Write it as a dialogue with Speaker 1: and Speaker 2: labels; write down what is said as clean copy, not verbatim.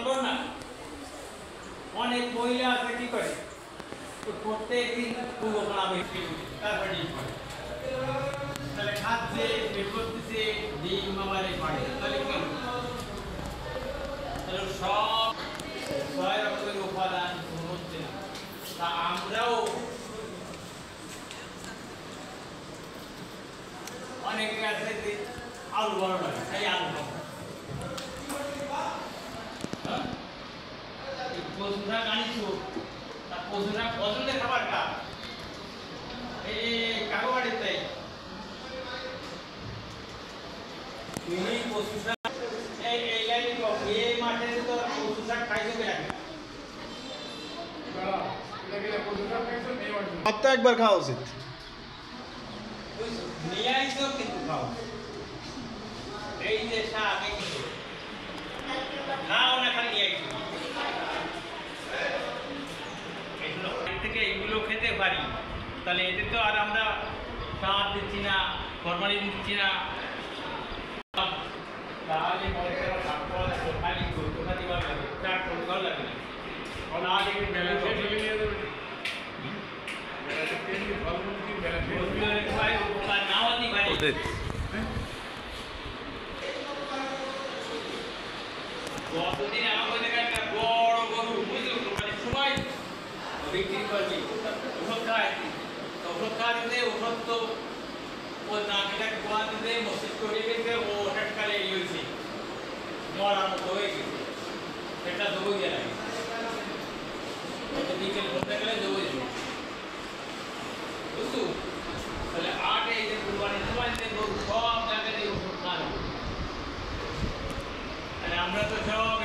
Speaker 1: কর না, অনেক মহিলা আছে কি করে প্রত্যেক দিন পূর্ব বানাবে তারপরে ডিম পাড়ে, তাহলে খাচ্ছে পেট করতেছে ডিম বাবারে পাড়ে, তাহলে কেন? তাহলে সব 6 রকমের উপাদান হচ্ছে না। তা আমরাও অনেকে আছে যে আলু বড় নয়, তাই আলু খাবো। পশুরা আনিছো, তা পশুরা পছন্দের খাবারটা এই কাকু বাড়িতে এই পশুরা এই লাইনে এই মাঠে তো পশুরা খাইছো কেন?
Speaker 2: সপ্তাহে একবার খাওয়া উচিত।
Speaker 1: নিয়ে আইসো কিন্তু খাও, এই যে শাক খাও না, খালি নিয়ে আইসো। এগুলো থেকে এগুলো খেতে পারি, তাহলে এতে তো আর আমরা সার দিচ্ছি না, ফরমালিন দিচ্ছি না, তাহলে মনে করো খালি করতে দিবার লাগে, চার করতে ভালো লাগে না। গতদিন আমার একটা বড় গরু বুঝলো, মানে সবাই বিক্রি করবি ওষুধ খায়, ওষুধ খাওয়া দিতে ওষুধ তো ও নাকিটাকে গোয়া দিতে মস্তিষ্ক হয়ে গেছে, ও হঠাৎকালে এই হয়েছে মরার মতো হয়ে গেছে, সেটা দেবো গিয়ে লাগে বিকেল করতে গেলে দেবো যাবে বুঝতো। তাহলে 8 এই যে কুরবানি সময়তে গরু সব জায়গায় ওষুধ খাওয়া, তাহলে আমরা তো সব